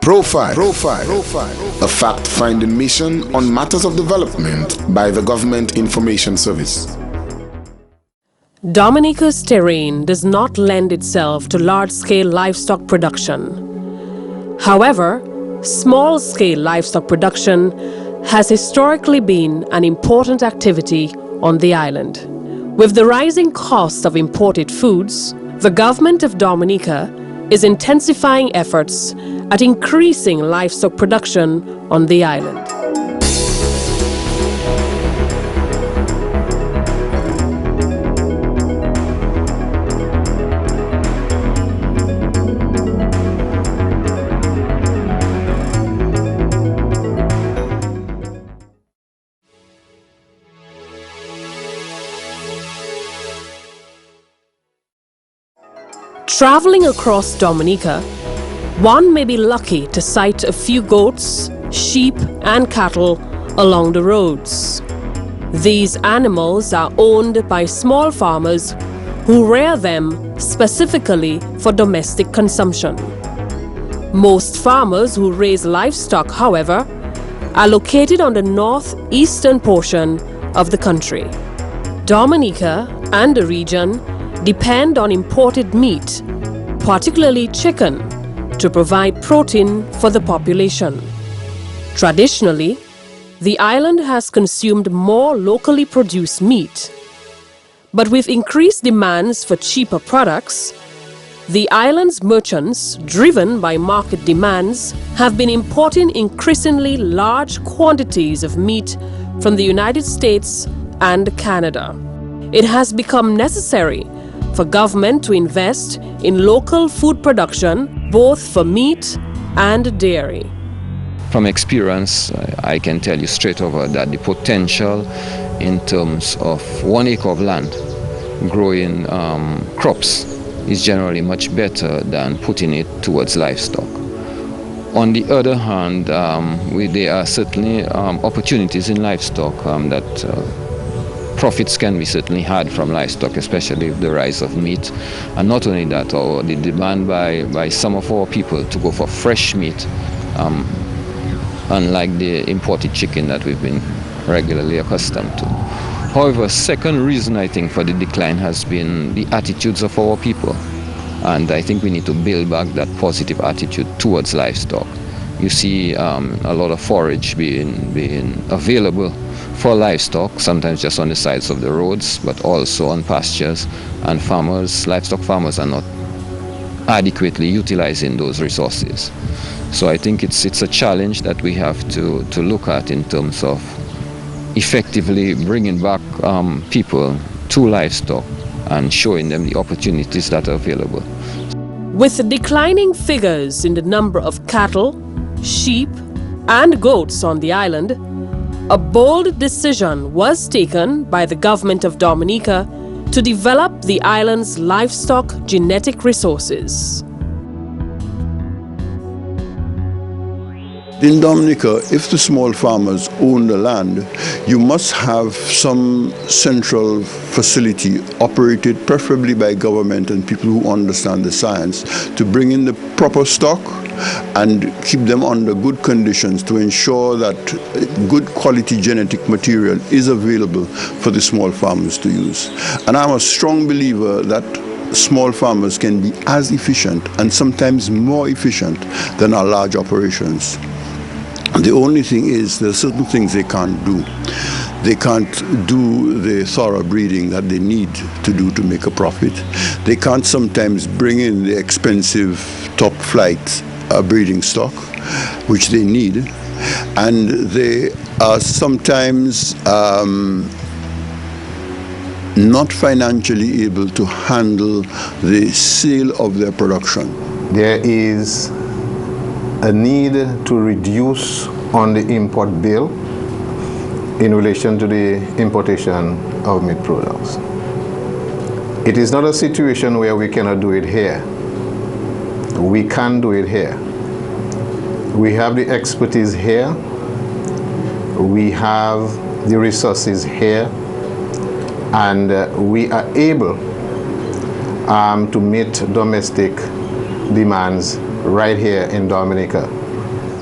Profile. A fact-finding mission on matters of development by the Government Information Service. Dominica's terrain does not lend itself to large-scale livestock production. However, small-scale livestock production has historically been an important activity on the island. With the rising cost of imported foods, the government of Dominica is intensifying efforts at increasing livestock production on the island. Traveling across Dominica, one may be lucky to sight a few goats, sheep, and cattle along the roads. These animals are owned by small farmers who rear them specifically for domestic consumption. Most farmers who raise livestock, however, are located on the northeastern portion of the country. Dominica and the region depend on imported meat, particularly chicken, to provide protein for the population. Traditionally, the island has consumed more locally produced meat. But with increased demands for cheaper products, the island's merchants, driven by market demands, have been importing increasingly large quantities of meat from the United States and Canada. It has become necessary for government to invest in local food production, both for meat and dairy. From experience, I can tell you straight over that the potential in terms of 1 acre of land growing crops is generally much better than putting it towards livestock. On the other hand, there are certainly opportunities in livestock that profits can be certainly had from livestock, especially with the rise of meat. And not only that, the demand by some of our people to go for fresh meat, unlike the imported chicken that we've been regularly accustomed to. However, second reason I think for the decline has been the attitudes of our people. And I think we need to build back that positive attitude towards livestock. You see a lot of forage being available for livestock, sometimes just on the sides of the roads, but also on pastures, and livestock farmers are not adequately utilizing those resources. So I think it's a challenge that we have to look at in terms of effectively bringing back people to livestock and showing them the opportunities that are available. With declining figures in the number of cattle, sheep, and goats on the island, a bold decision was taken by the government of Dominica to develop the island's livestock genetic resources. In Dominica, if the small farmers own the land, you must have some central facility operated preferably by government and people who understand the science to bring in the proper stock and keep them under good conditions to ensure that good quality genetic material is available for the small farmers to use. And I'm a strong believer that small farmers can be as efficient and sometimes more efficient than our large operations. The only thing is there are certain things they can't do. They can't do the thorough breeding that they need to do to make a profit. They can't sometimes bring in the expensive top flight breeding stock, which they need. And they are sometimes not financially able to handle the sale of their production. There is a need to reduce on the import bill in relation to the importation of meat products. It is not a situation where we cannot do it here. We can do it here. We have the expertise here. We have the resources here. And we are able to meet domestic demands right here in Dominica.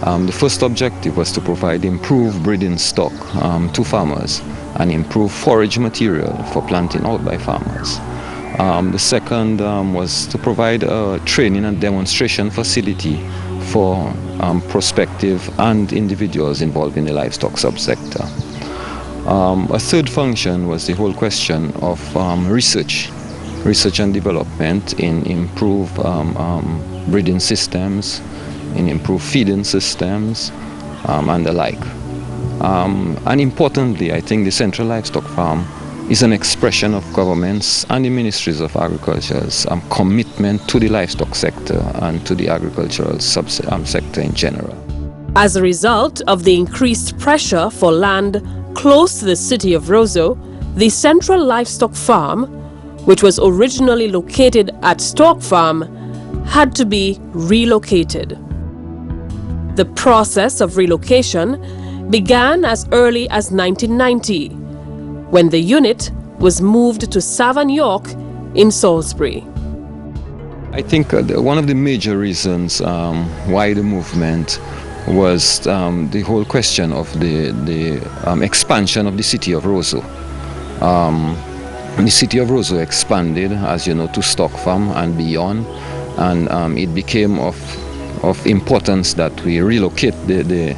The first objective was to provide improved breeding stock to farmers and improve forage material for planting out by farmers. The second was to provide a training and demonstration facility for prospective and individuals involved in the livestock subsector. A third function was the whole question of research and development in improved breeding systems, in improved feeding systems, and the like. And importantly, I think the Central Livestock Farm is an expression of governments and the ministries of agriculture's commitment to the livestock sector and to the agricultural sector in general. As a result of the increased pressure for land close to the city of Roseau, the Central Livestock Farm, which was originally located at Stork Farm, had to be relocated. The process of relocation began as early as 1990, when the unit was moved to Savon York in Salisbury. I think one of the major reasons why the movement was the whole question of the expansion of the city of Roseau. The city of Roseau expanded, as you know, to Stork Farm and beyond, and it became of importance that we relocate the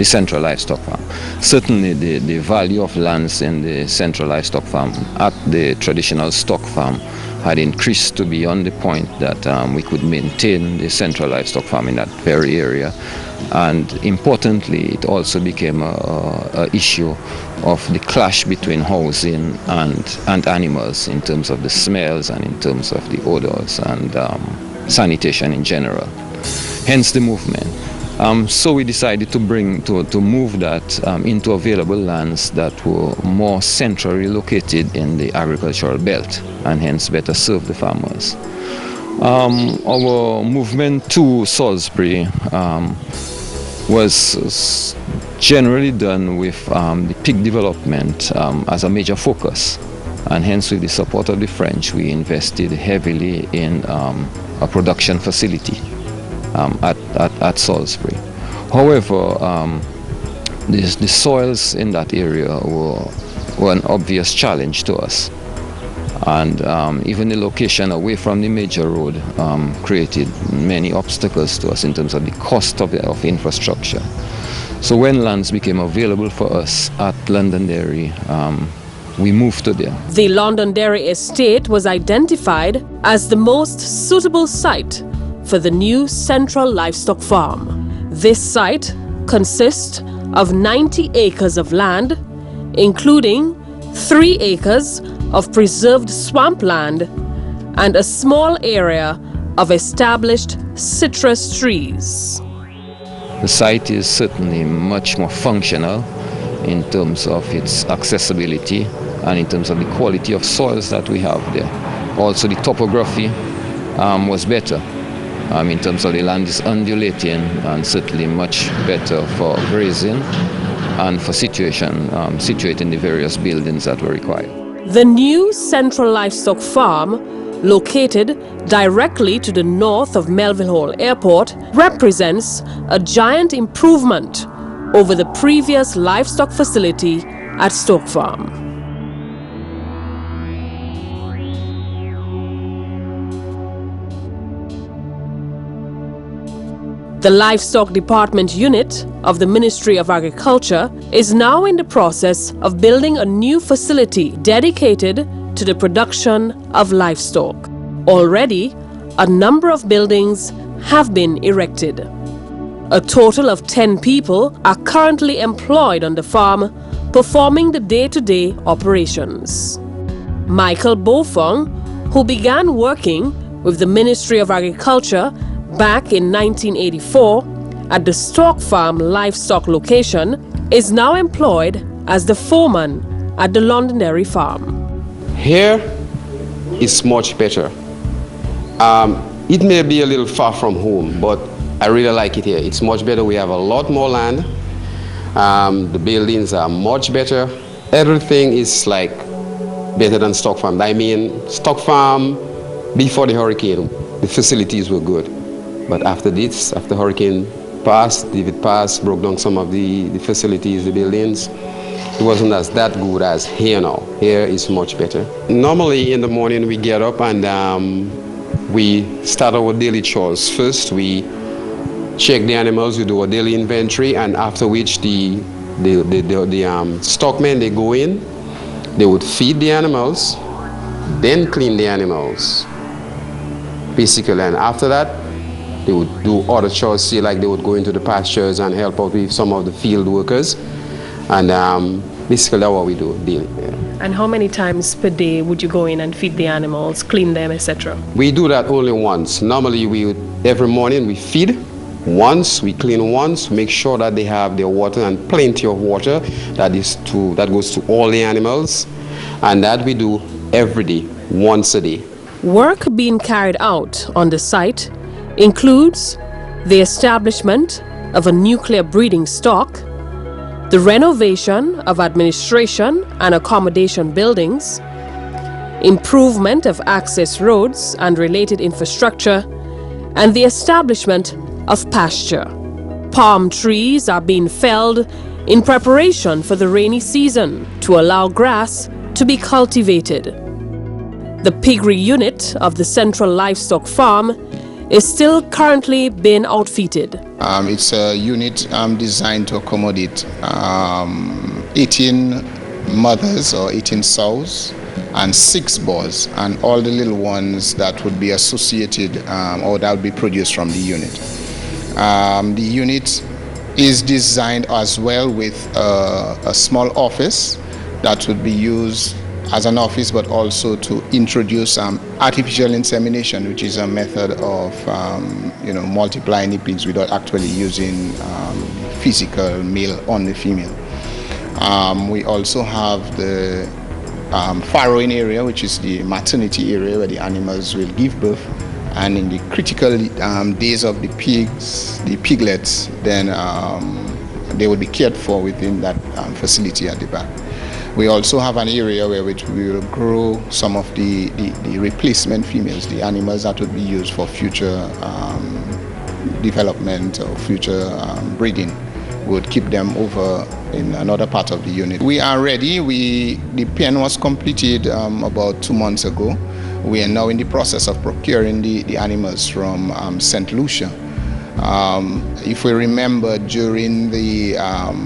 Central Livestock Farm. Certainly the value of lands in the Central Livestock Farm at the traditional stock farm had increased to beyond the point that we could maintain the Central Livestock Farm in that very area. And importantly, it also became a issue of the clash between housing and animals in terms of the smells and in terms of the odors and sanitation in general. Hence the movement. So we decided to move that into available lands that were more centrally located in the agricultural belt and hence better serve the farmers. Our movement to Salisbury was generally done with the pig development as a major focus, and hence with the support of the French we invested heavily in a production facility at Salisbury. However, the soils in that area were an obvious challenge to us, and even the location away from the major road created many obstacles to us in terms of the cost of infrastructure. So when lands became available for us at Londonderry, we moved to there. The Londonderry estate was identified as the most suitable site for the new Central Livestock Farm. This site consists of 90 acres of land, including 3 acres of preserved swampland and a small area of established citrus trees. The site is certainly much more functional in terms of its accessibility and in terms of the quality of soils that we have there. Also the topography was better. In terms of the land is undulating and certainly much better for grazing and for situating the various buildings that were required. The new Central Livestock Farm, located directly to the north of Melville Hall Airport, represents a giant improvement over the previous livestock facility at Stork Farm. The Livestock Department unit of the Ministry of Agriculture is now in the process of building a new facility dedicated to the production of livestock. Already, a number of buildings have been erected. A total of 10 people are currently employed on the farm, performing the day-to-day operations. Michael Bofong, who began working with the Ministry of Agriculture back in 1984 at the Stork Farm livestock location, is now employed as the foreman at the Londonderry Farm. Here is much better. It may be a little far from home, but I really like it here. It's much better. We have a lot more land. The buildings are much better. Everything is like better than Stork Farm. I mean, Stork Farm, before the hurricane, the facilities were good. But after this, after hurricane David passed, broke down some of the facilities, the buildings. It wasn't as that good as here now. Here is much better. Normally in the morning we get up and we start our daily chores. First we check the animals, we do a daily inventory, and after which the stockmen, they go in, they would feed the animals, then clean the animals, basically. And after that, they would do other chores, see, like they would go into the pastures and help out with some of the field workers. And basically that's what we do daily. Yeah. And how many times per day would you go in and feed the animals, clean them, etc.? We do that only once. Normally every morning we feed once, we clean once, make sure that they have their water and plenty of water that goes to all the animals, and that we do every day, once a day. Work being carried out on the site includes the establishment of a nuclear breeding stock, the renovation of administration and accommodation buildings, improvement of access roads and related infrastructure, and the establishment of pasture. Palm trees are being felled in preparation for the rainy season to allow grass to be cultivated. The piggery unit of the Central Livestock Farm is still currently being outfitted. It's a unit designed to accommodate 18 mothers or 18 sows and 6 boars, and all the little ones that would be associated or that would be produced from the unit. The unit is designed as well with a small office that would be used as an office, but also to introduce artificial insemination, which is a method of multiplying the pigs without actually using physical male on the female. We also have the farrowing area, which is the maternity area where the animals will give birth, and in the critical days of the piglets, then they will be cared for within that facility at the back. We also have an area where we will grow some of the replacement females, the animals that would be used for future development or future breeding. We would keep them over in another part of the unit. We are ready. The pen was completed about 2 months ago. We are now in the process of procuring the animals from St. Lucia. If we remember, during the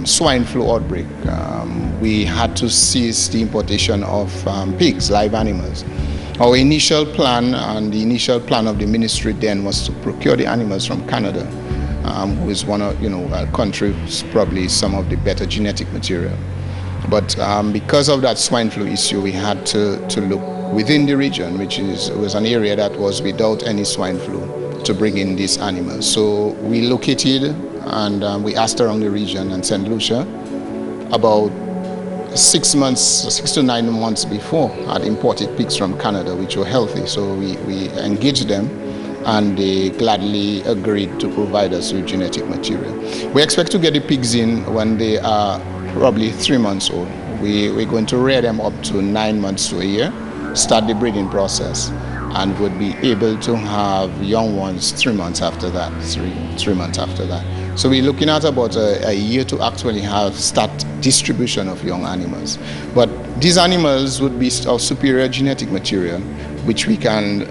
swine flu outbreak, we had to cease the importation of pigs, live animals. Our initial plan and the initial plan of the ministry then was to procure the animals from Canada, who is one of, a country with probably some of the better genetic material. But because of that swine flu issue, we had to look within the region, which was an area that was without any swine flu, to bring in these animals. So we located and we asked around the region and St. Lucia about 6 to 9 months before had imported pigs from Canada, which were healthy. So we engaged them and they gladly agreed to provide us with genetic material. We expect to get the pigs in when they are probably 3 months old. We're going to rear them up to 9 months to a year, start the breeding process, and would be able to have young ones 3 months after that, three months after that. So we're looking at about a year to actually start distribution of young animals. But these animals would be of superior genetic material, which we can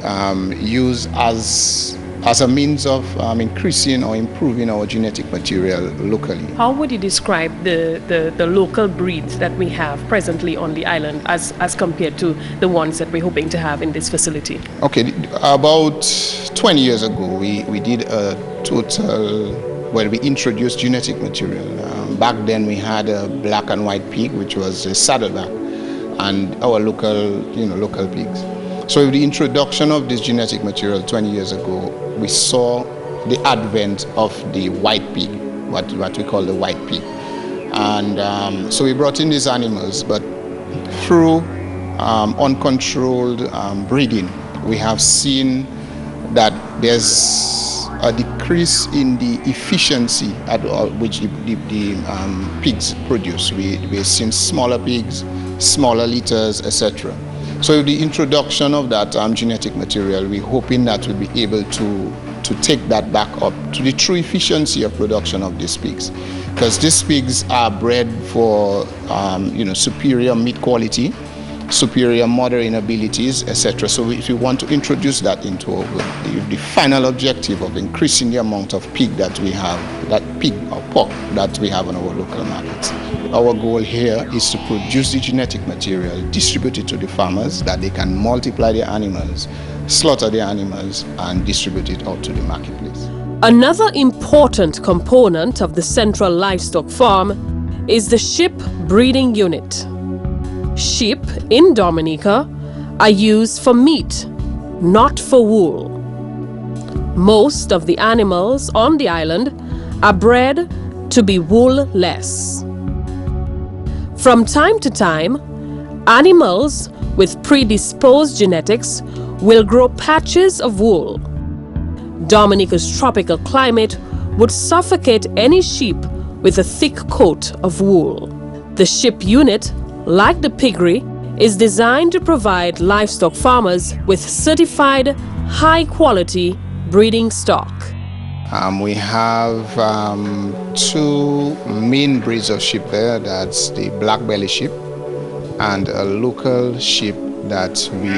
use as a means of increasing or improving our genetic material locally. How would you describe the local breeds that we have presently on the island as compared to the ones that we're hoping to have in this facility? Okay, about 20 years ago, we did a total, we introduced genetic material. Back then we had a black and white pig, which was a saddleback, and our local pigs. So with the introduction of this genetic material 20 years ago, we saw the advent of the white pig, what we call the white pig. And so we brought in these animals, but through uncontrolled breeding, we have seen that there's a decrease in the efficiency at which the pigs produce. We've seen smaller pigs, smaller litters, etc. So with the introduction of that genetic material, we're hoping that we'll be able to take that back up to the true efficiency of production of these pigs, because these pigs are bred for superior meat quality, superior mothering abilities, etc. So if we want to introduce that into the final objective of increasing the amount of pig that we have, that pig or pork that we have on our local markets. Our goal here is to produce the genetic material, distribute it to the farmers, that they can multiply their animals, slaughter their animals, and distribute it out to the marketplace. Another important component of the central livestock farm is the sheep breeding unit. Sheep in Dominica are used for meat, not for wool. Most of the animals on the island are bred to be wool-less. From time to time, animals with predisposed genetics will grow patches of wool. Dominica's tropical climate would suffocate any sheep with a thick coat of wool. The sheep unit, like the piggery, is designed to provide livestock farmers with certified high-quality breeding stock. We have two main breeds of sheep there. That's the black belly sheep and a local sheep that we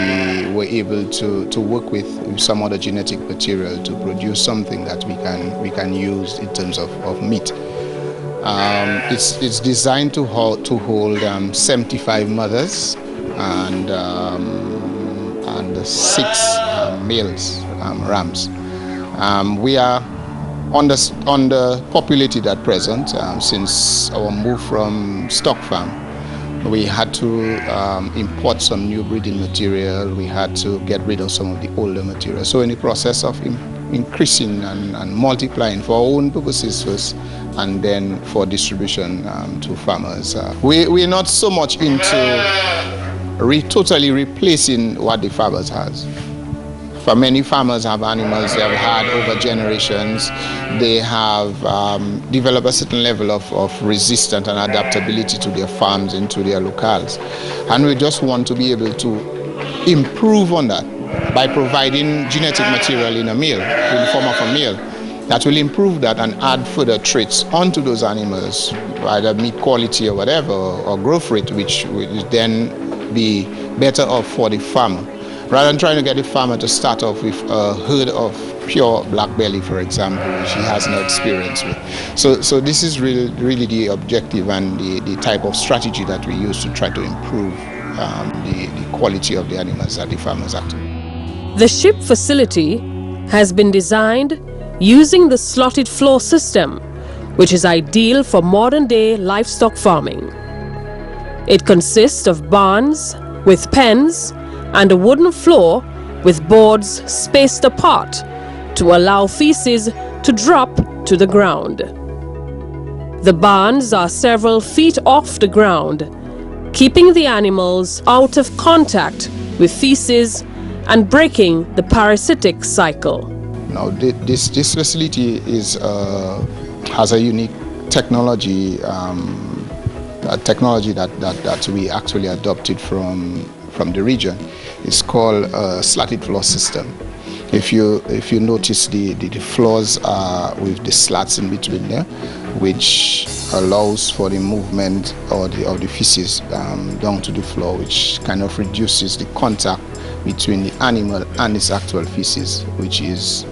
were able to work with some other genetic material to produce something that we can use in terms of meat. It's designed to hold 75 mothers and 6 males, rams. We are underpopulated at present. Since our move from stock farm, we had to import some new breeding material. We had to get rid of some of the older material. So in the process of increasing and multiplying for our own purposes first, and then for distribution to farmers. We're not so much into totally replacing what the farmers has. For many farmers have animals they have had over generations. They have developed a certain level of resistance and adaptability to their farms and to their locales. And we just want to be able to improve on that by providing genetic material in a meal, in the form of a meal, that will improve that and add further traits onto those animals, either meat quality or whatever, or growth rate, which will then be better off for the farmer. Rather than trying to get the farmer to start off with a herd of pure black belly, for example, which he has no experience with. So this is really the objective and the type of strategy that we use to try to improve the quality of the animals that the farmers have. The sheep facility has been designed using the slotted floor system, which is ideal for modern-day livestock farming. It consists of barns with pens and a wooden floor with boards spaced apart to allow feces to drop to the ground. The barns are several feet off the ground, keeping the animals out of contact with feces and breaking the parasitic cycle. Now, this facility has a unique technology, that we actually adopted from the region. It's called a slatted floor system. If you notice, the floors are with the slats in between there, which allows for the movement of the feces down to the floor, which kind of reduces the contact between the animal and its actual feces, which is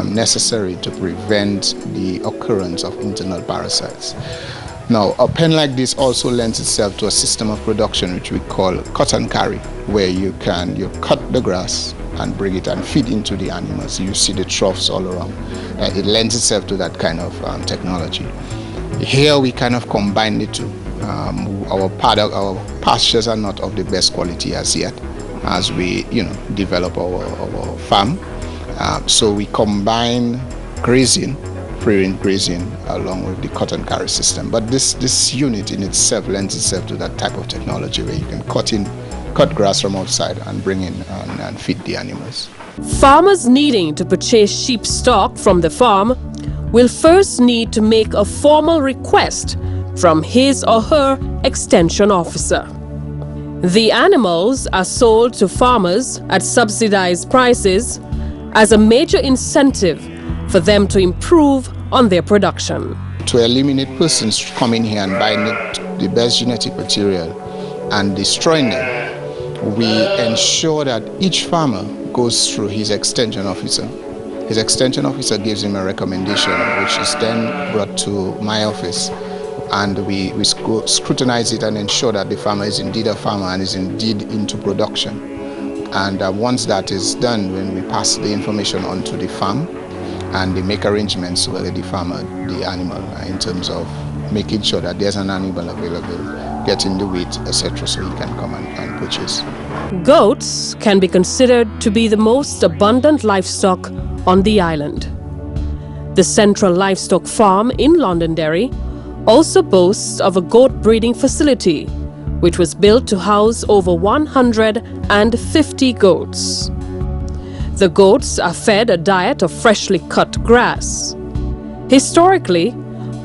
necessary to prevent the occurrence of internal parasites. Now, a pen like this also lends itself to a system of production which we call cut and carry, where you cut the grass and bring it and feed into the animals. You see the troughs all around. It lends itself to that kind of technology. Here we kind of combine the two. Our pastures are not of the best quality as yet, as we develop our farm. So we combine grazing, free-range grazing, along with the cut and carry system. But this unit in itself lends itself to that type of technology where you can cut grass from outside and bring in and feed the animals. Farmers needing to purchase sheep stock from the farm will first need to make a formal request from his or her extension officer. The animals are sold to farmers at subsidized prices as a major incentive for them to improve on their production. To eliminate persons coming here and buying the best genetic material and destroying them, we ensure that each farmer goes through his extension officer. His extension officer gives him a recommendation, which is then brought to my office, and we scrutinize it and ensure that the farmer is indeed a farmer and is indeed into production. And once that is done, when we pass the information on to the farm, and they make arrangements with the farmer, the animal, in terms of making sure that there's an animal available, getting the weight, etc., so he can come and purchase. Goats can be considered to be the most abundant livestock on the island. The Central Livestock Farm in Londonderry also boasts of a goat breeding facility, which was built to house over 150 goats. The goats are fed a diet of freshly cut grass. Historically,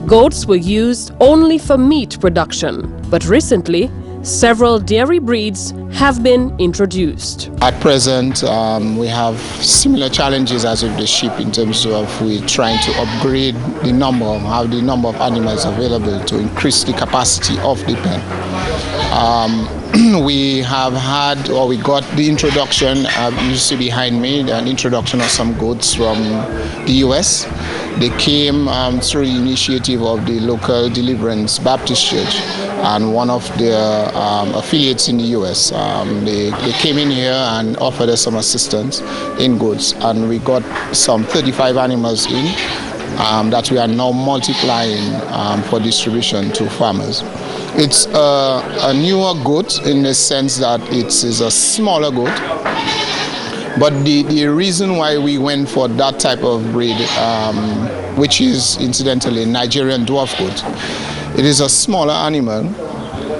goats were used only for meat production, but recently, several dairy breeds have been introduced. At present, we have similar challenges as with the sheep in terms of we're trying to upgrade the number of animals available to increase the capacity of the pen. We have had, or we got the introduction, you see behind me, an introduction of some goats from the US. They came through the initiative of the local Deliverance Baptist Church and one of their affiliates in the US. They came in here and offered us some assistance in goats, and we got some 35 animals in that we are now multiplying for distribution to farmers. It's a newer goat in the sense that it is a smaller goat. But the reason why we went for that type of breed, which is incidentally Nigerian dwarf goat, it is a smaller animal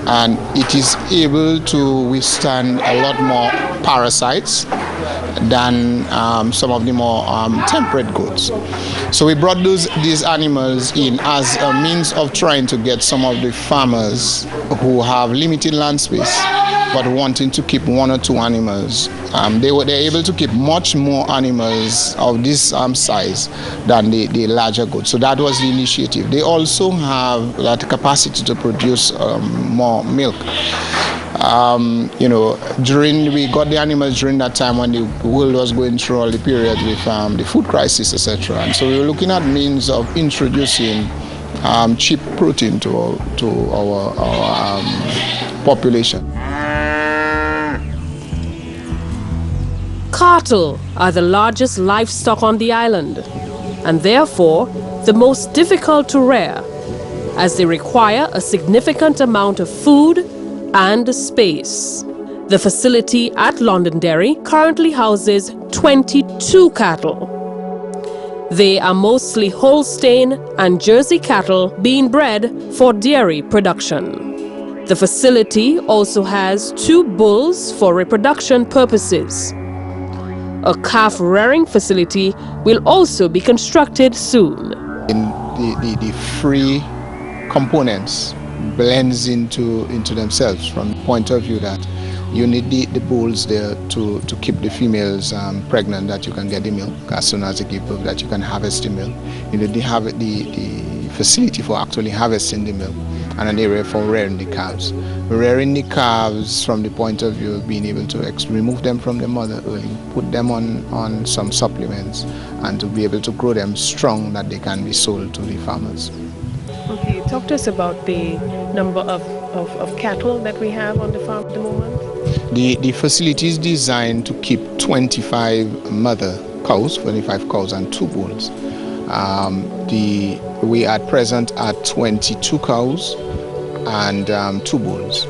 and it is able to withstand a lot more parasites than some of the more temperate goats. So we brought these animals in as a means of trying to get some of the farmers who have limited land space but wanting to keep one or two animals. They're able to keep much more animals of this size than the larger goats. So that was the initiative. They also have that capacity to produce more milk. We got the animals during that time when the world was going through all the period with the food crisis, etc. And so we were looking at means of introducing cheap protein to our population. Cattle are the largest livestock on the island, and therefore the most difficult to rear, as they require a significant amount of food and space. The facility at Londonderry currently houses 22 cattle. They are mostly Holstein and Jersey cattle being bred for dairy production. The facility also has 2 bulls for reproduction purposes. A calf rearing facility will also be constructed soon. The free components blends into themselves from the point of view that you need the bulls there to keep the females pregnant, that you can get the milk as soon as they give birth, that you can harvest the milk. You need to have the facility for actually harvesting the milk, and an area for rearing the calves. Rearing the calves from the point of view of being able to remove them from the mother early, put them on some supplements, and to be able to grow them strong that they can be sold to the farmers. Okay, talk to us about the number of cattle that we have on the farm at the moment. The facility is designed to keep 25 mother cows, 25 cows and 2 bulls. We are at present at 22 cows and 2 bulls.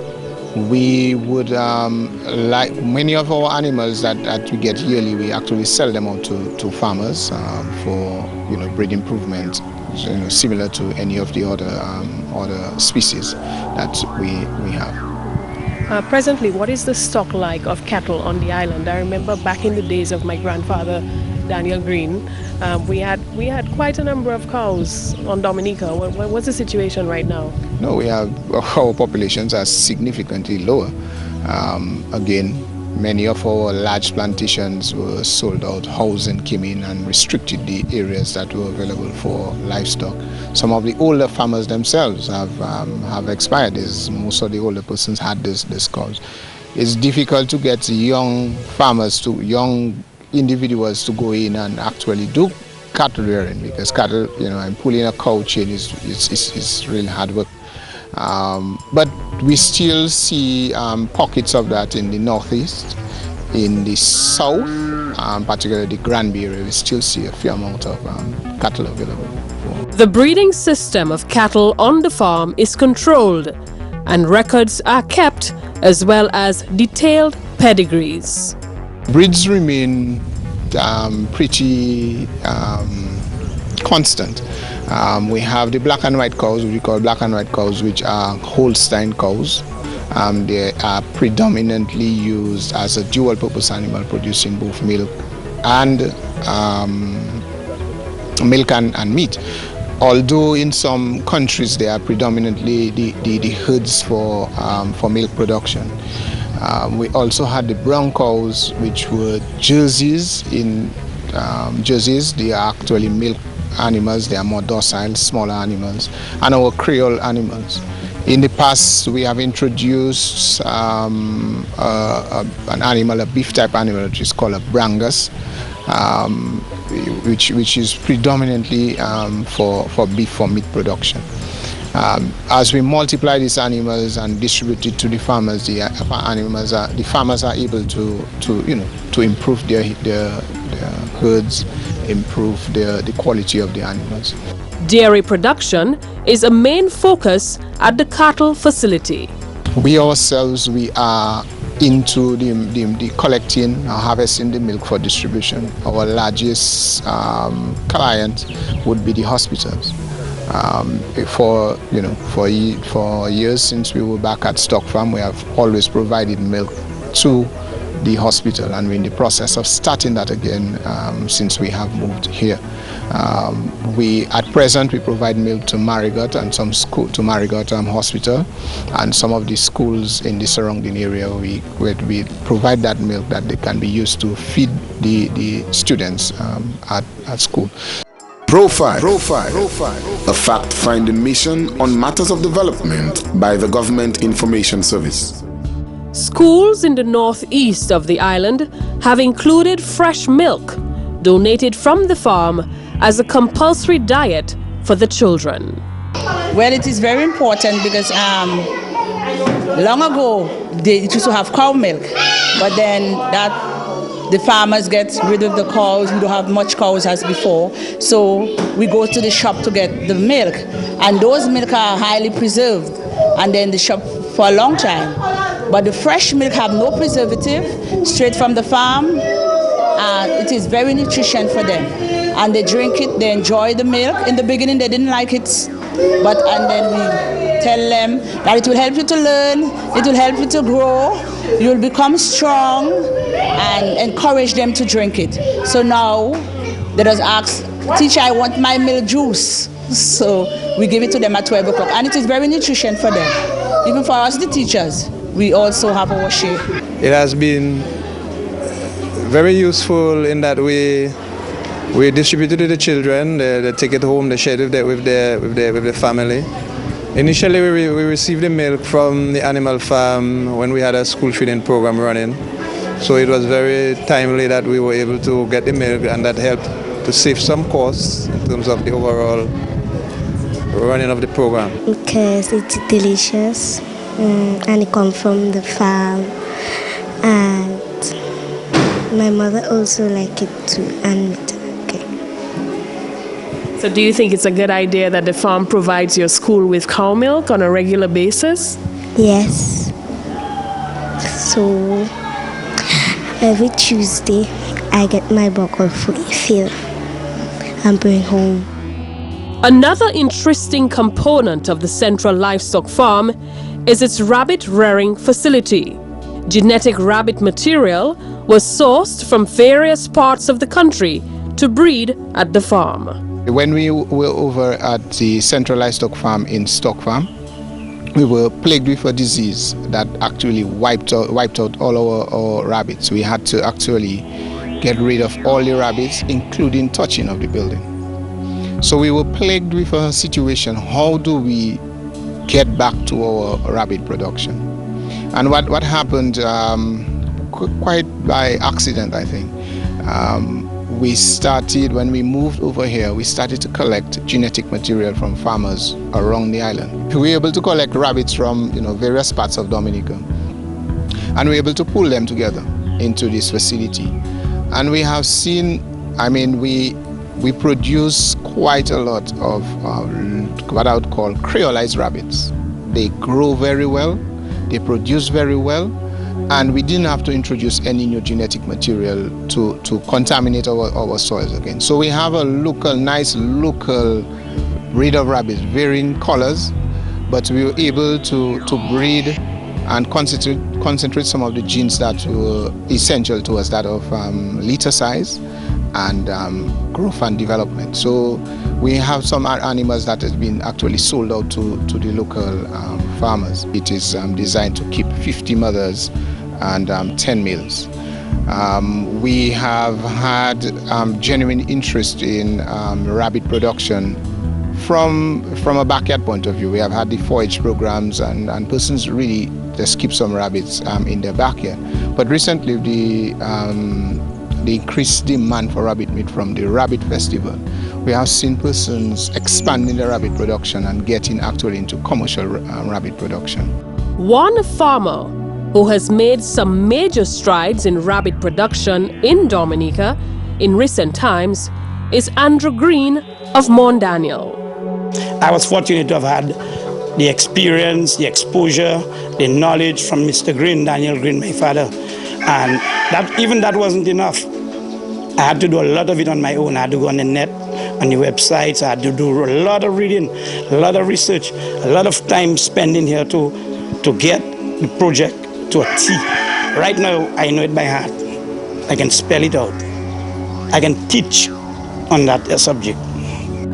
We would like many of our animals that we get yearly, we actually sell them out to farmers for breed improvement, similar to any of the other species that we have. Presently, what is the stock like of cattle on the island? I remember back in the days of my grandfather, Daniel Green, we had quite a number of cows on Dominica. What's the situation right now? No, our populations are significantly lower. Again, many of our large plantations were sold out, housing came in and restricted the areas that were available for livestock. Some of the older farmers themselves have expired, as most of the older persons had this cows. It's difficult to get young farmers, young individuals to go in and actually do cattle rearing, because cattle, and pulling a cow chain is really hard work. But we still see pockets of that in the northeast, in the south, particularly the Granby area. We still see a fair amount of cattle available. The breeding system of cattle on the farm is controlled, and records are kept, as well as detailed pedigrees. Breeds remain pretty constant. We have the black and white cows, we call black and white cows, which are Holstein cows. They are predominantly used as a dual purpose animal, producing both milk and meat. Although in some countries they are predominantly the herds for milk production. We also had the brown cows, which were Jerseys. In Jerseys, they are actually milk animals. They are more docile, smaller animals, and our Creole animals. In the past, we have introduced an animal, a beef type animal, which is called a Brangus, which is predominantly for beef, for meat production. As we multiply these animals and distribute it to the farmers, the farmers are able to improve their herds, improve the quality of the animals. Dairy production is a main focus at the cattle facility. We ourselves, we are into the collecting, harvesting the milk for distribution. Our largest client would be the hospitals. For years since we were back at Stock Farm, we have always provided milk to the hospital, and we're in the process of starting that again since we have moved here. At present, we provide milk to Marigot and some school to Marigot Hospital, and some of the schools in the surrounding area. We provide that milk that they can be used to feed the students at school. Profile, a fact-finding mission on matters of development by the Government Information Service. Schools in the northeast of the island have included fresh milk donated from the farm as a compulsory diet for the children. Well, it is very important because long ago they used to have cow milk, but then the farmers get rid of the cows. We don't have much cows as before, so we go to the shop to get the milk, and those milk are highly preserved and then the shop for a long time. But the fresh milk have no preservative, straight from the farm, and it is very nutrition for them. And they drink it, they enjoy the milk. In the beginning they didn't like it, and then we tell them that it will help you to learn, it will help you to grow, you will become strong, and encourage them to drink it. So now they just ask, "Teacher, I want my milk juice." So we give it to them at 12 o'clock, and it is very nutrition for them. Even for us, the teachers, we also have our share. It has been very useful in that we distribute it to the children. They take it home, they share it with the family. Initially, we received the milk from the animal farm when we had a school feeding program running. So it was very timely that we were able to get the milk, and that helped to save some costs in terms of the overall running of the program. Because it's delicious and it comes from the farm, and my mother also likes it too, and okay. So do you think it's a good idea that the farm provides your school with cow milk on a regular basis? Yes. So every Tuesday I get my bottle filled and bring home. Another interesting component of the Central Livestock Farm is its rabbit rearing facility. Genetic rabbit material was sourced from various parts of the country to breed at the farm. When we were over at the Central Livestock Farm in Stock Farm, we were plagued with a disease that actually wiped out all our rabbits. We had to actually get rid of all the rabbits, including touching of the building. So we were plagued with a situation: how do we get back to our rabbit production? And what happened, quite by accident, I think, we started, when we moved over here, we started to collect genetic material from farmers around the island. We were able to collect rabbits from various parts of Dominica, and we were able to pull them together into this facility. And we have seen, we produce quite a lot of what I would call creolized rabbits. They grow very well, they produce very well, and we didn't have to introduce any new genetic material to contaminate our soils again. So we have a nice local breed of rabbits, varying colors, but we were able to breed and concentrate some of the genes that were essential to us, that of litter size and growth and development. So we have some animals that has been actually sold out to the local farmers. It is designed to keep 50 mothers and 10 males. We have had genuine interest in rabbit production from a backyard point of view. We have had the forage programs, and persons really just keep some rabbits in their backyard. But recently, the increased demand for rabbit meat from the rabbit festival, we have seen persons expanding their rabbit production and getting actually into commercial rabbit production. One farmer who has made some major strides in rabbit production in Dominica in recent times is Andrew Green of Mount Daniel. I was fortunate to have had the experience, the exposure, the knowledge from Mr. Green, Daniel Green, my father. And that wasn't enough. I had to do a lot of it on my own. I had to go on the net, on the websites. I had to do a lot of reading, a lot of research, a lot of time spending here to get the project to a T. Right now, I know it by heart. I can spell it out. I can teach on that subject.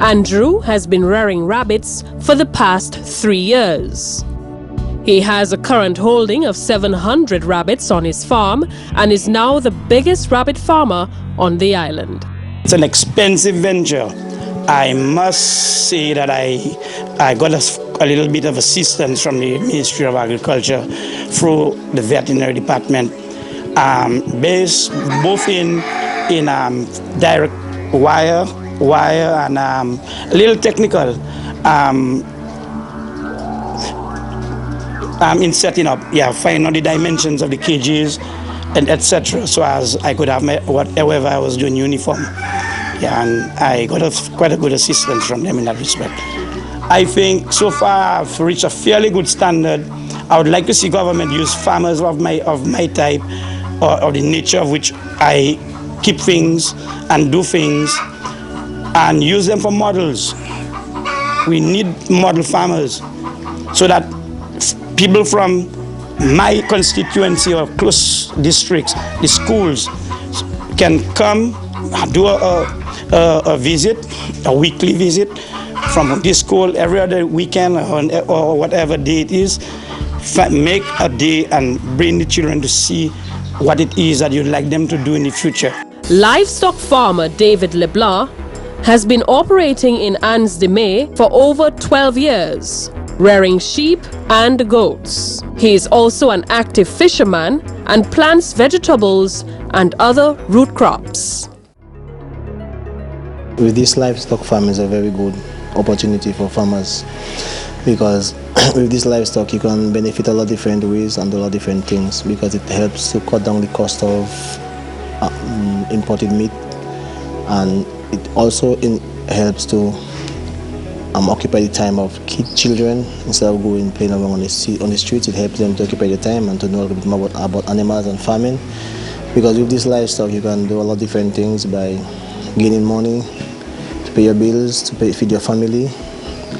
Andrew has been rearing rabbits for the past 3 years. He has a current holding of 700 rabbits on his farm and is now the biggest rabbit farmer on the island. It's an expensive venture. I must say that I got a little bit of assistance from the Ministry of Agriculture through the veterinary department, based both in direct wire and a little technical in setting up, finding out the dimensions of the cages and etc. So as I could have whatever I was doing uniform. And I got quite a good assistance from them in that respect. I think so far I've reached a fairly good standard. I would like to see government use farmers of my type, or of the nature of which I keep things and do things, and use them for models. We need model farmers so that people from my constituency or close districts, the schools, can come, do a visit, a weekly visit from this school every other weekend or whatever day it is. Make a day and bring the children to see what it is that you'd like them to do in the future. Livestock farmer David LeBlanc has been operating in Anse-de-May for over 12 years, rearing sheep and goats. He is also an active fisherman and plants vegetables and other root crops. With this livestock farm is a very good opportunity for farmers, because with this livestock you can benefit a lot of different ways and do a lot of different things, because it helps to cut down the cost of imported meat, and it also helps to occupy the time of children instead of going playing around on the streets. It helps them to occupy the time and to know a little bit more about animals and farming, because with this livestock you can do a lot of different things by gaining money to pay your bills, to feed your family,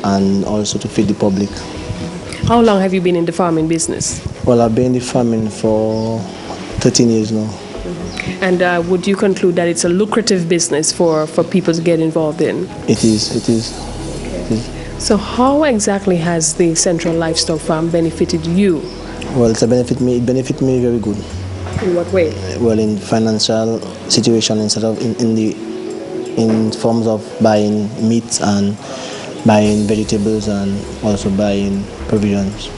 and also to feed the public. How long have you been in the farming business? Well, I've been in the farming for 13 years now. And would you conclude that it's a lucrative business for people to get involved in? It is. So how exactly has the Central Livestock Farm benefited you? Well, it benefit me very good. In what way? Well, in financial situation, instead of in forms of buying meat and buying vegetables and also buying provisions.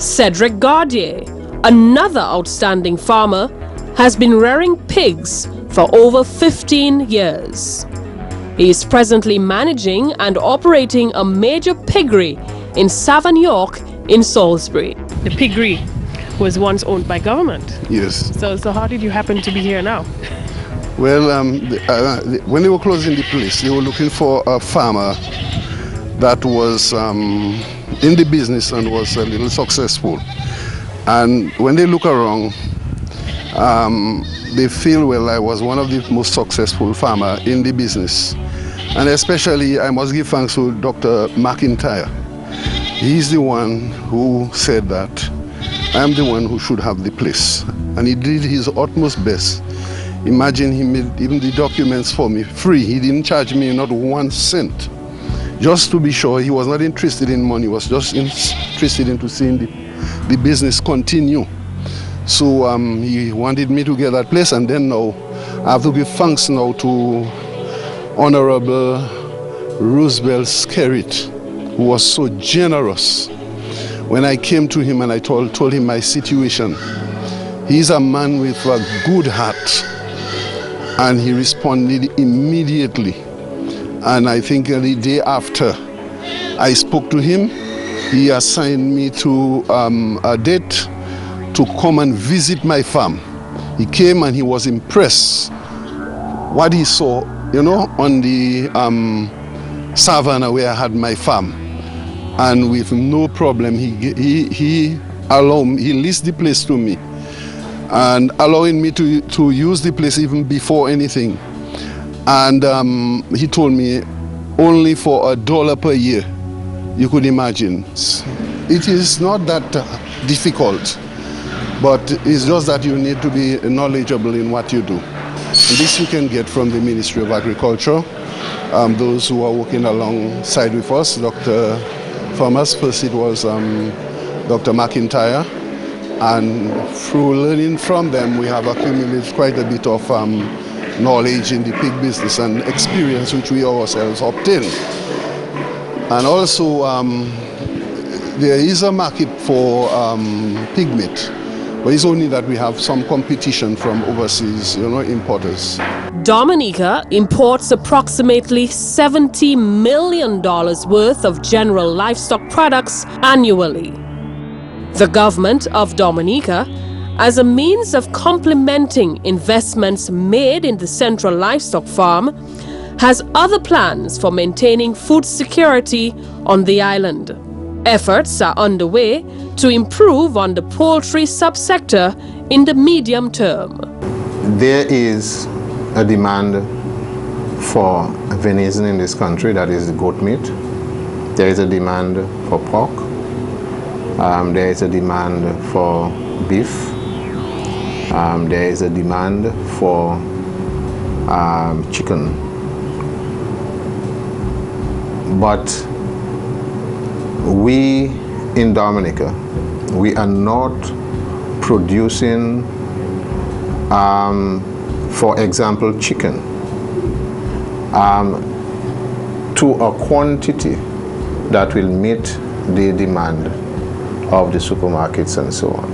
Cedric Gardier, another outstanding farmer, has been rearing pigs for over 15 years. He is presently managing and operating a major piggery in Savon York in Salisbury. The piggery was once owned by government. Yes. So how did you happen to be here now? Well, when they were closing the place, they were looking for a farmer that was in the business and was a little successful. And when they look around, they feel, well, I was one of the most successful farmer in the business. And especially, I must give thanks to Dr. McIntyre. He's the one who said that I'm the one who should have the place. And he did his utmost best. Imagine, he made even the documents for me free. He didn't charge me not 1 cent. Just to be sure, he was not interested in money, he was just interested in seeing the business continue. So he wanted me to get that place, and then now I have to give thanks now to Honorable Roosevelt Skerrit, who was so generous. When I came to him and I told him my situation, he's a man with a good heart, and he responded immediately. And I think the day after I spoke to him, he assigned me to a date to come and visit my farm. He came and he was impressed what he saw, on the savannah where I had my farm. And with no problem, he leased the place to me and allowing me to use the place even before anything. And he told me only for $1 per year. You could imagine. It is not that difficult, but it's just that you need to be knowledgeable in what you do. And this you can get from the Ministry of Agriculture. Those who are working alongside with us, Dr. Thomas, first it was Dr. McIntyre, and through learning from them we have accumulated quite a bit of knowledge in the pig business and experience which we ourselves obtained. And also there is a market for pig meat, but it's only that we have some competition from overseas, importers. Dominica imports approximately $70 million worth of general livestock products annually. The government of Dominica, as a means of complementing investments made in the Central Livestock Farm, has other plans for maintaining food security on the island. Efforts are underway to improve on the poultry subsector in the medium term. There is a demand for venison in this country, that is goat meat. There is a demand for pork. There is a demand for beef. There is a demand for chicken. But we in Dominica, we are not producing, for example, chicken to a quantity that will meet the demand of the supermarkets and so on.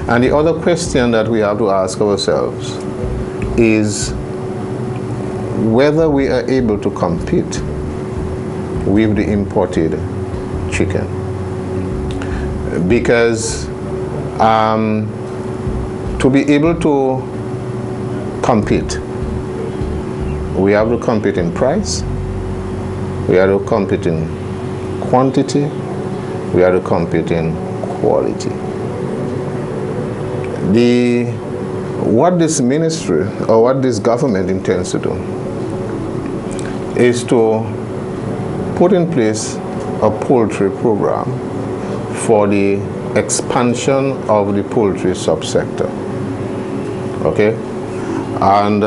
And the other question that we have to ask ourselves is whether we are able to compete with the imported chicken. Because to be able to compete, we have to compete in price, we have to compete in quantity, we have to compete in quality. What this ministry or what this government intends to do is to put in place a poultry program for the expansion of the poultry subsector. Okay? And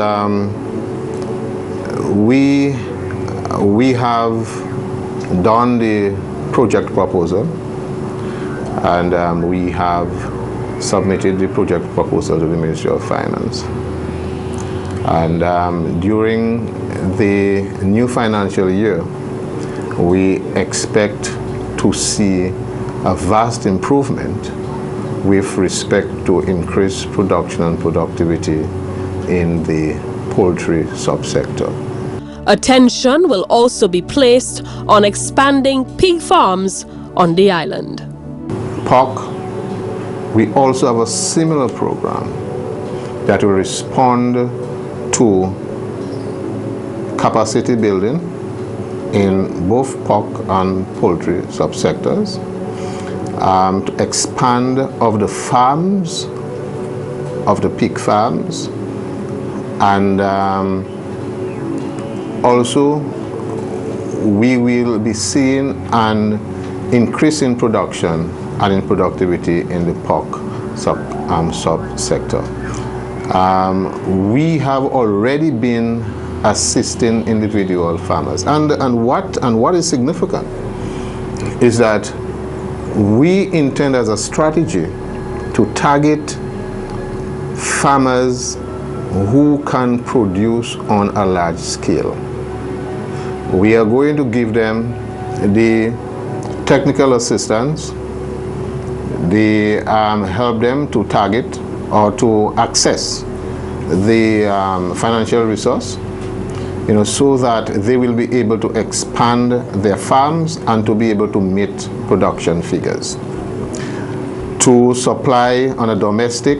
we have done the project proposal, and we have submitted the project proposal to the Ministry of Finance. And during the new financial year, we expect to see a vast improvement with respect to increased production and productivity in the poultry subsector. Attention will also be placed on expanding pig farms on the island. Pork, we also have a similar program that will respond to capacity building in both pork and poultry subsectors, to expand of the farms, of the pig farms, and also we will be seeing an increase in production and in productivity in the pork subsector. We have already been assisting individual farmers, and what is significant is that we intend as a strategy to target farmers who can produce on a large scale. We are going to give them the technical assistance, help them to target or to access the financial resource, so that they will be able to expand their farms and to be able to meet production figures. To supply on a domestic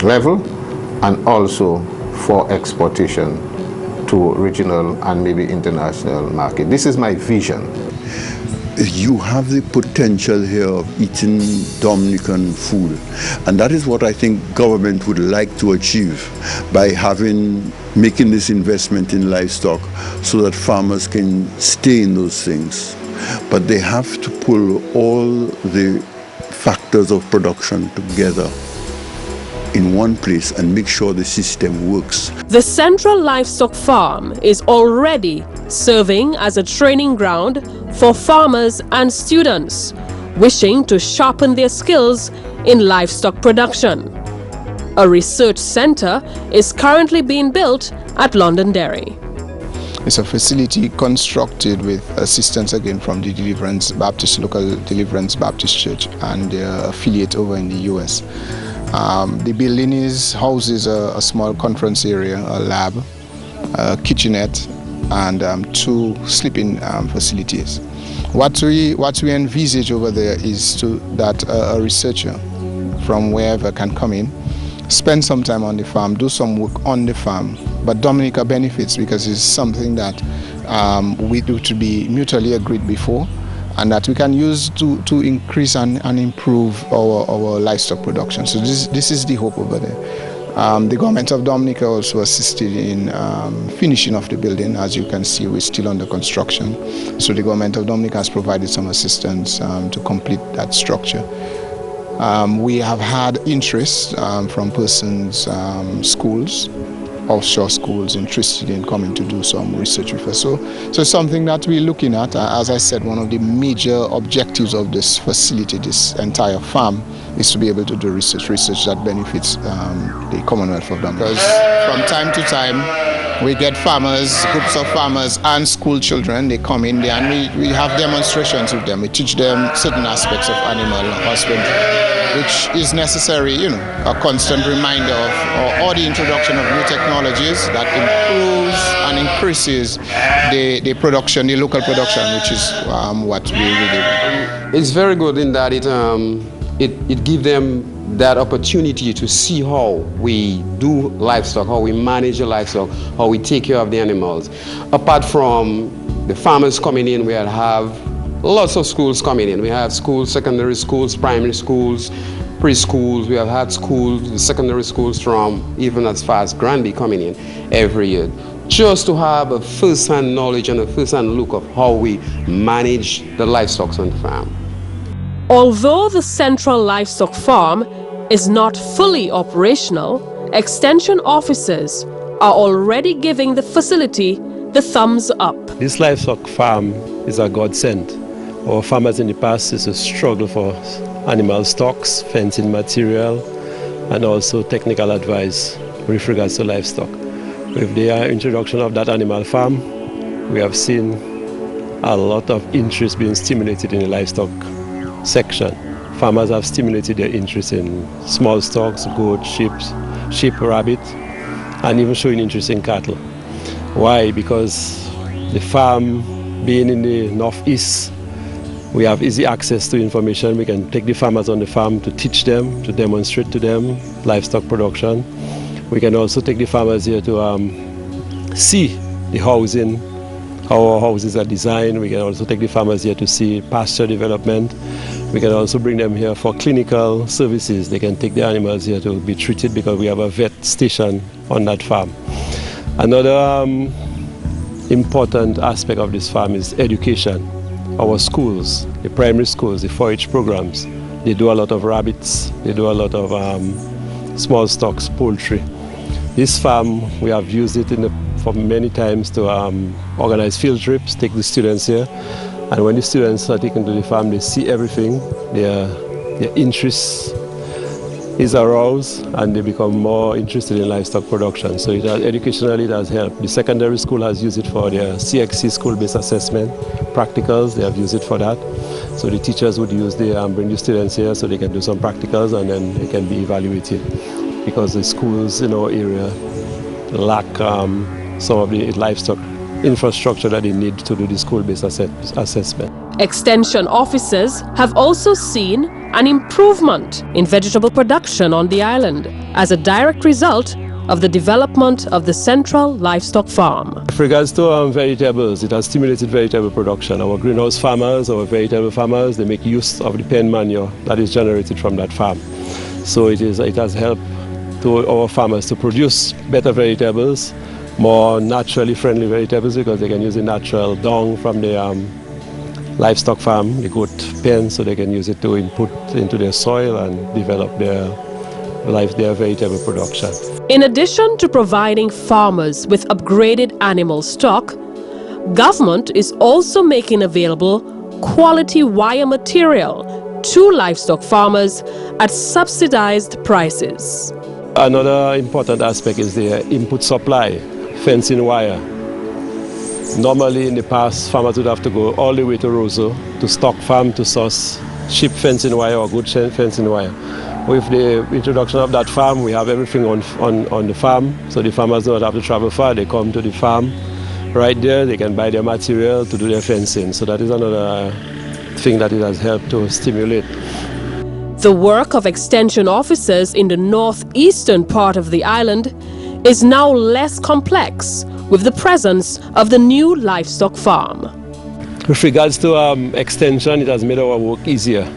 level and also for exportation to regional and maybe international market. This is my vision. You have the potential here of eating Dominican food, and that is what I think government would like to achieve by making this investment in livestock so that farmers can stay in those things. But they have to pull all the factors of production together in one place and make sure the system works. The Central Livestock Farm is already serving as a training ground for farmers and students wishing to sharpen their skills in livestock production. A research center is currently being built at Londonderry. It's a facility constructed with assistance again from the local Deliverance Baptist Church and their affiliate over in the US. The building houses a small conference area, a lab, a kitchenette, and 2 sleeping facilities. What we envisage over there is that a researcher from wherever can come in, spend some time on the farm, do some work on the farm, but Dominica benefits because it's something that we do to be mutually agreed before, and that we can use to increase and improve our livestock production. So this is the hope over there. The government of Dominica also assisted in finishing off the building. As you can see, we're still under construction. So the government of Dominica has provided some assistance to complete that structure. We have had interest from persons, schools, offshore schools interested in coming to do some research with us. So it's something that we're looking at. As I said, one of the major objectives of this facility, this entire farm, is to be able to do research that benefits the Commonwealth of Dominica. Because from time to time, we get farmers, groups of farmers and school children, they come in there and we have demonstrations with them. We teach them certain aspects of animal husbandry, which is necessary, a constant reminder of or the introduction of new technologies that improves and increases the production, the local production, which is what we really want. It's very good in that it gives them that opportunity to see how we do livestock, how we manage the livestock, how we take care of the animals. Apart from the farmers coming in, we have lots of schools coming in. We have schools, secondary schools, primary schools, preschools. We have had schools, secondary schools from even as far as Granby coming in every year, just to have a first-hand knowledge and a first-hand look of how we manage the livestock on the farm. Although the Central Livestock Farm is not fully operational, extension officers are already giving the facility the thumbs up. This livestock farm is a godsend. Our farmers in the past used to struggle for animal stocks, fencing material, and also technical advice with regards to livestock. With the introduction of that animal farm, we have seen a lot of interest being stimulated in the livestock section. Farmers have stimulated their interest in small stocks, goats, sheep, rabbit, and even showing interest in cattle. Why? Because the farm being in the northeast, we have easy access to information. We can take the farmers on the farm to teach them, to demonstrate to them livestock production. We can also take the farmers here to see the housing, how our houses are designed. We can also take the farmers here to see pasture development. We can also bring them here for clinical services. They can take the animals here to be treated because we have a vet station on that farm. Another important aspect of this farm is education. Our schools, the primary schools, the 4-H programs, they do a lot of rabbits, they do a lot of small stocks, poultry. This farm, we have used it for many times to organize field trips, take the students here. And when the students are taken to the farm, they see everything, their interest is aroused, and they become more interested in livestock production. So educationally it has helped. The secondary school has used it for their CXC, school-based assessment, practicals, they have used it for that. So the teachers would bring the students here so they can do some practicals and then they can be evaluated. Because the schools in our area lack some of the livestock infrastructure that they need to do the school-based assessment. Extension officers have also seen an improvement in vegetable production on the island as a direct result of the development of the central livestock farm. With regards to vegetables, it has stimulated vegetable production. Our greenhouse farmers, our vegetable farmers, they make use of the pen manure that is generated from that farm. So it has helped to our farmers to produce better vegetables, more naturally friendly vegetables, because they can use the natural dung from the livestock farm, the goat pen, so they can use it to input into their soil and develop their vegetable production. In addition to providing farmers with upgraded animal stock, government is also making available quality wire material to livestock farmers at subsidized prices. Another important aspect is the input supply, fencing wire. Normally in the past, farmers would have to go all the way to Roseau to stock farm to source sheep fencing wire or goat fencing wire. With the introduction of that farm, we have everything on the farm, so the farmers don't have to travel far. They come to the farm right there, they can buy their material to do their fencing. So that is another thing that it has helped to stimulate. The work of extension officers in the northeastern part of the island is now less complex with the presence of the new livestock farm. With regards to extension, it has made our work easier.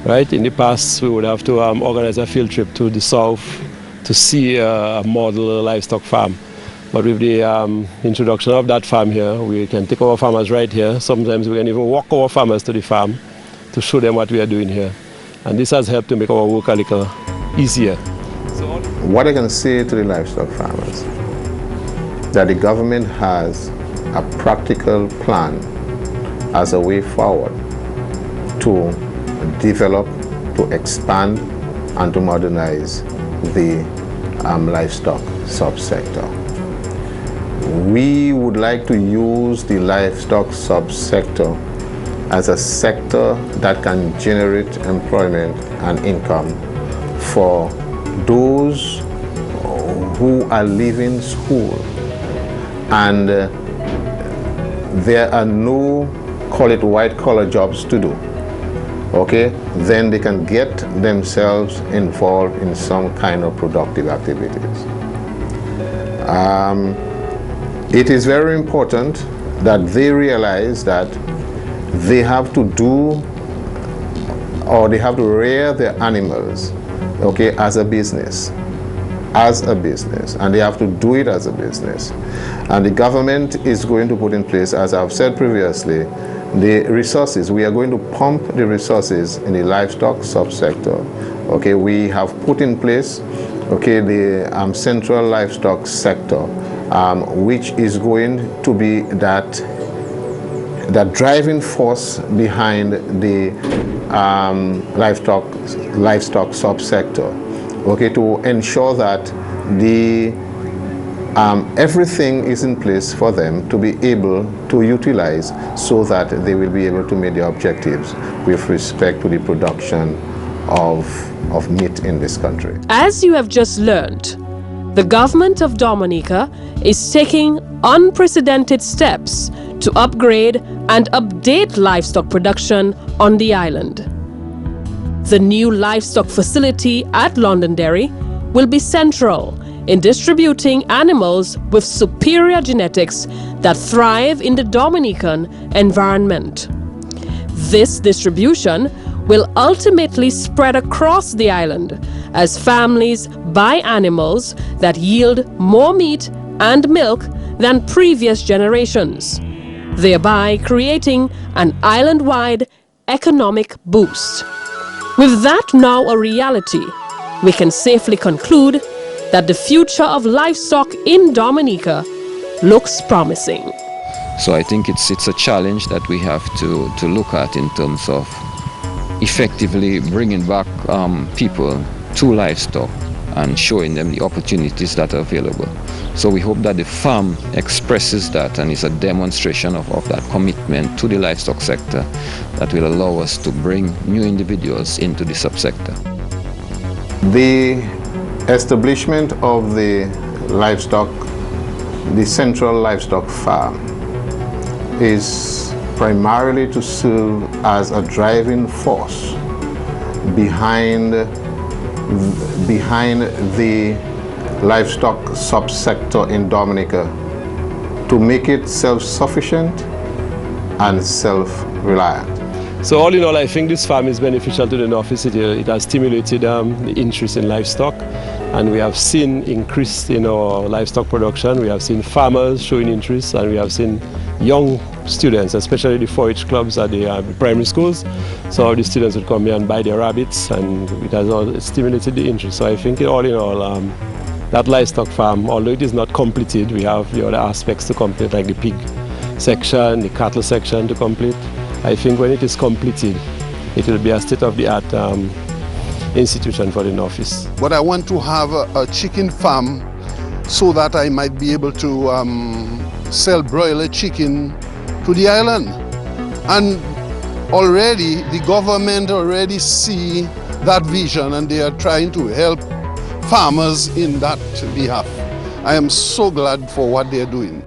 Right? In the past, we would have to organize a field trip to the south to see a model livestock farm. But with the introduction of that farm here, we can take our farmers right here. Sometimes we can even walk our farmers to the farm to show them what we are doing here. And this has helped to make our work a little easier. What I can say to the livestock farmers, that the government has a practical plan as a way forward to develop, to expand, and to modernize the livestock subsector. We would like to use the livestock subsector as a sector that can generate employment and income for those who are leaving school and there are no, call it white-collar jobs to do. Okay, then they can get themselves involved in some kind of productive activities. It is very important that they realize that they have to do, or they have to rear their animals, okay, as a business, and they have to do it as a business. And the government is going to put in place, as I've said previously, the resources. We are going to pump the resources in the livestock subsector. Okay, we have put in place, okay, the central livestock sector, which is going to be that driving force behind the livestock subsector, okay, to ensure that everything is in place for them to be able to utilize so that they will be able to meet their objectives with respect to the production of meat in this country. As you have just learned, the government of Dominica is taking unprecedented steps to upgrade and update livestock production on the island. The new livestock facility at Londonderry will be central in distributing animals with superior genetics that thrive in the Dominican environment. This distribution will ultimately spread across the island as families buy animals that yield more meat and milk than previous generations, thereby creating an island-wide economic boost. With that now a reality, we can safely conclude that the future of livestock in Dominica looks promising. So I think it's a challenge that we have to look at in terms of effectively bringing back people to livestock and showing them the opportunities that are available. So we hope that the farm expresses that and is a demonstration of that commitment to the livestock sector that will allow us to bring new individuals into the subsector. The establishment of the central livestock farm is primarily to serve as a driving force behind the livestock subsector in Dominica to make it self-sufficient and self-reliant. So all in all, I think this farm is beneficial to the Northeast. It has stimulated the interest in livestock, and we have seen increase in our livestock production. We have seen farmers showing interest, and we have seen young students, especially the 4-H clubs at the primary schools. So the students would come here and buy their rabbits, and it has all stimulated the interest. So I think all in all, that livestock farm, although it is not completed, we have the other aspects to complete, like the pig section, the cattle section to complete. I think when it is completed, it will be a state-of-the-art institution for the Northeast. But I want to have a chicken farm so that I might be able to sell broiler chicken to the island. And already the government already see that vision, and they are trying to help farmers in that behalf. I am so glad for what they are doing.